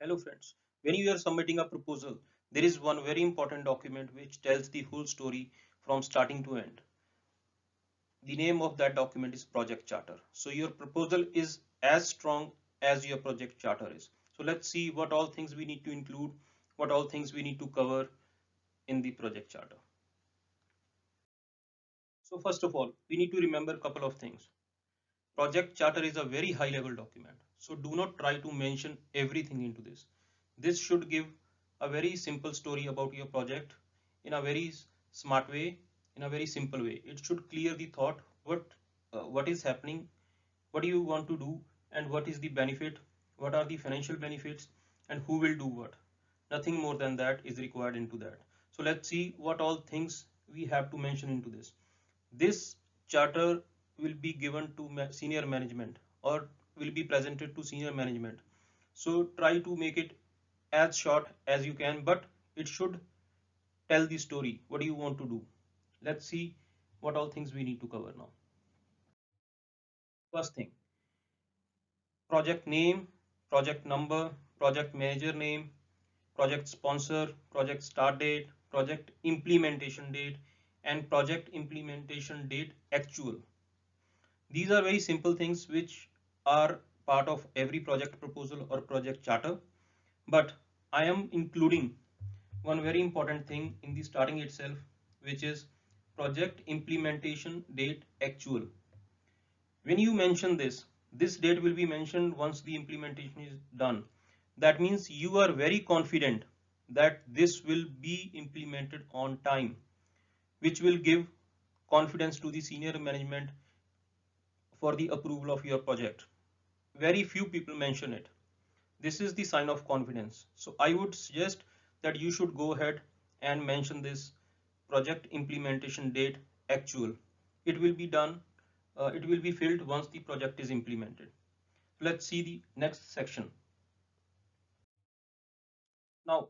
Hello friends, when you are submitting a proposal, there is one very important document which tells the whole story from starting to end. The name of that document is project charter. So your proposal is as strong as your project charter is. So let's see what all things we need to include, what all things we need to cover in the project charter. So first of all, we need to remember a couple of things. Project charter is a very high level document. So do not try to mention everything into this. This should give a very simple story about your project in a very smart way, in a very simple way. It should clear the thought what is happening, what do you want to do, and what is the benefit, what are the financial benefits, and who will do what. Nothing more than that is required into that. So let's see what all things we have to mention into this. This charter will be given to senior management or will be presented to senior management. So try to make it as short as you can, but it should tell the story. What do you want to do? Let's see what all things we need to cover now. First thing, project name, project number, project manager name, project sponsor, project start date, project implementation date, and project implementation date actual. These are very simple things which are part of every project proposal or project charter, but I am including one very important thing in the starting itself, which is project implementation date actual. When you mention this date will be mentioned once the implementation is done. That means you are very confident that this will be implemented on time, which will give confidence to the senior management for the approval of your project. Very few people mention it. This is the sign of confidence. So I would suggest that you should go ahead and mention this project implementation date actual. It will be done, it will be filled once the project is implemented. Let's see the next section. Now,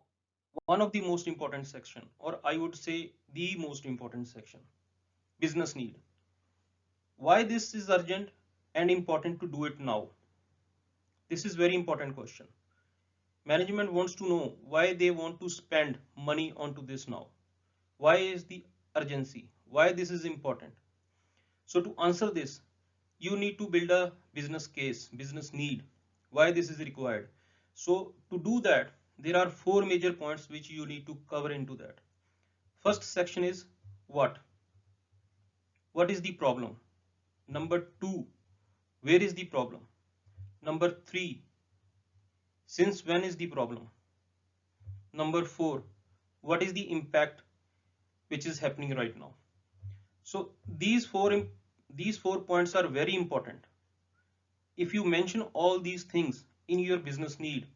one of the most important section, or I would say the most important section, business need. Why this is urgent and important to do it now? This is very important question. Management wants to know why they want to spend money onto this now. Why is the urgency? Why this is important? So to answer this, you need to build a business case, business need, why this is required. So to do that, there are four major points which you need to cover into that. First section is what? What is the problem? Number two, where is the problem? Number three, since when is the problem? Number four, what is the impact which is happening right now? So these four points are very important. If you mention all these things in your business need,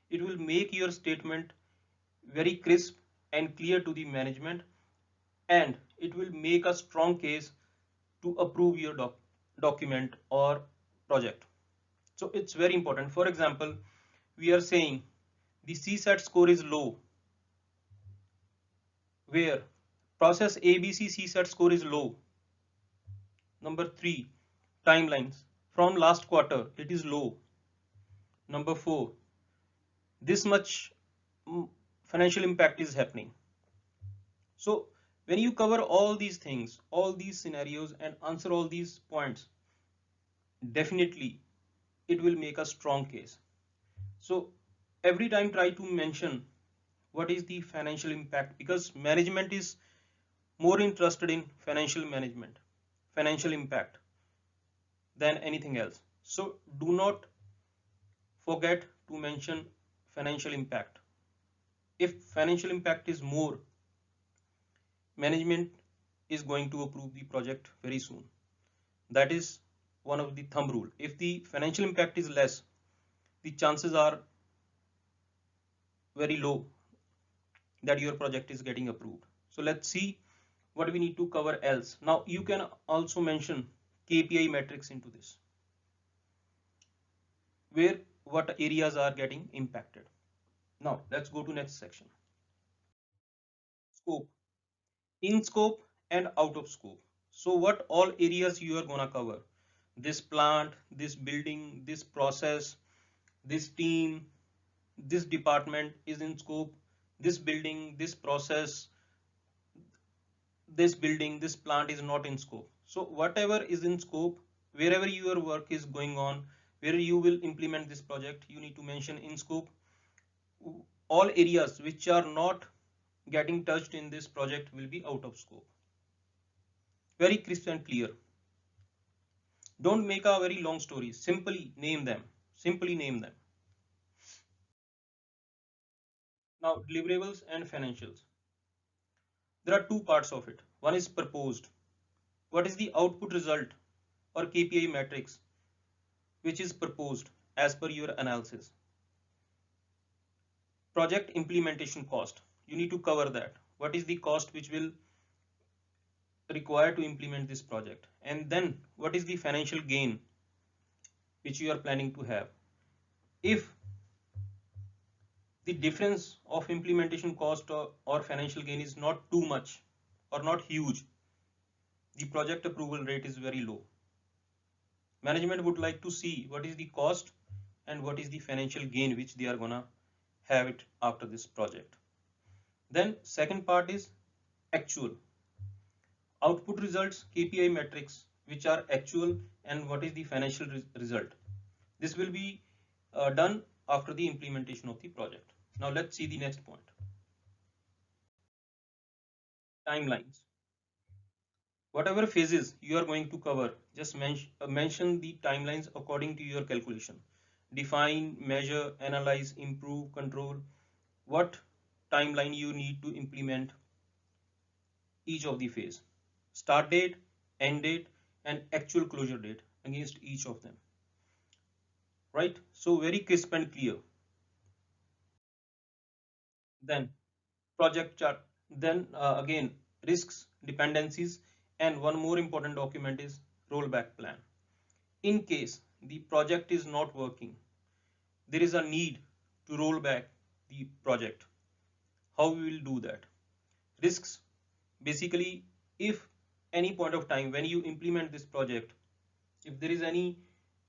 it will make your statement very crisp and clear to the management, and it will make a strong case to approve your document or project. So it's very important. For example, we are saying the CSAT score is low, where process ABC CSAT score is low. Number three, timelines. From last quarter, it is low. Number four, this much financial impact is happening. So when you cover all these things, all these scenarios, and answer all these points, definitely it will make a strong case. So every time try to mention what is the financial impact, because management is more interested in financial management, financial impact than anything else. So do not forget to mention financial impact. If financial impact is more, management is going to approve the project very soon. That is one of the thumb rule. If the financial impact is less, the chances are very low that your project is getting approved. So let's see what we need to cover else. Now you can also mention KPI metrics into this, where what areas are getting impacted. Now let's go to next section. Scope, in scope and out of scope. So what all areas you are gonna cover? This plant, this building, this process, this team, this department is in scope, this building, this process, this building, this plant is not in scope. So whatever is in scope, wherever your work is going on, where you will implement this project, you need to mention in scope. All areas which are not getting touched in this project will be out of scope. Very crisp and clear. Don't make a very long story. Simply name them. Simply name them. Now, deliverables and financials. There are two parts of it. One is proposed. What is the output result or KPI matrix which is proposed as per your analysis? Project implementation cost. You need to cover that. What is the cost which will require to implement this project? And then what is the financial gain which you are planning to have? If the difference of implementation cost or financial gain is not too much or not huge, the project approval rate is very low. Management would like to see what is the cost and what is the financial gain which they are gonna have it after this project. Then second part is actual. Output results, KPI metrics which are actual, and what is the financial result. This will be done after the implementation of the project. Now let's see the next point. Timelines. Whatever phases you are going to cover, just mention the timelines according to your calculation. Define, measure, analyze, improve, control. What timeline you need to implement each of the phase. Start date, end date, and actual closure date against each of them. Right? So very crisp and clear. Then project chart. Then again, risks, dependencies, and one more important document is rollback plan. In case the project is not working, there is a need to roll back the project. How we will do that? Risks, basically, if any point of time when you implement this project, if there is any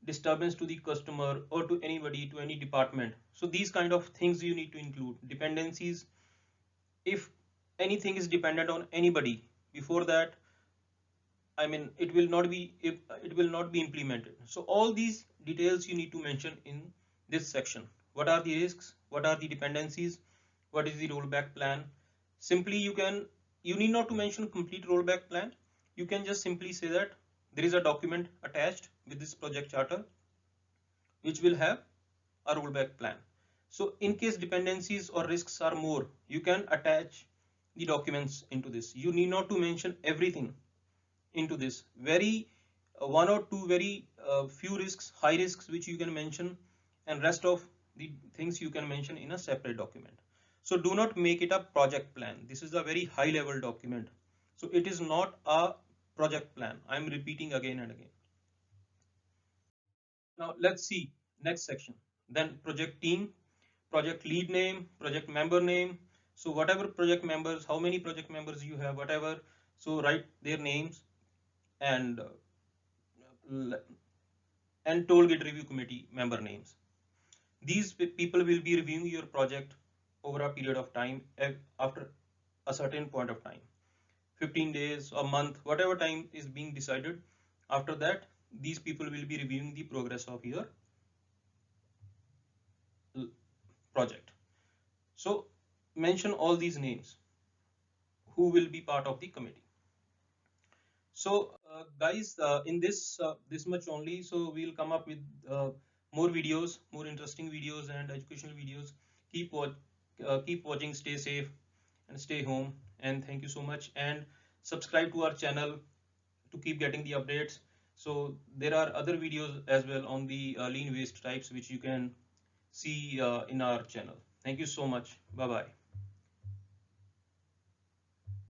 disturbance to the customer or to anybody, to any department, so these kind of things you need to include. Dependencies, if anything is dependent on anybody, before that, I mean, it will not be, if it will not be implemented. So all these details you need to mention in this section. What are the risks? What are the dependencies? What is the rollback plan? Simply you need not to mention complete rollback plan. You can just simply say that there is a document attached with this project charter which will have a rollback plan. So in case dependencies or risks are more, you can attach the documents into this. You need not to mention everything into this. Very one or two very few risks, high risks which you can mention, and rest of the things you can mention in a separate document. So do not make it a project plan. This is a very high level document. So it is not a project plan. I'm repeating again and again. Now let's see next section. Then project team, project lead name, project member name. So whatever project members, how many project members you have, whatever. So write their names and toll gate review committee member names. These people will be reviewing your project over a period of time after a certain point of time, 15 days, a month, whatever time is being decided. After that, these people will be reviewing the progress of your project. So mention all these names who will be part of the committee. So guys, in this much only, so we'll come up with more videos, more interesting videos and educational videos. Keep watching, stay safe and stay home, and thank you so much, and subscribe to our channel to keep getting the updates. So there are other videos as well on the lean waste types which you can see in our channel. Thank you so much. Bye bye.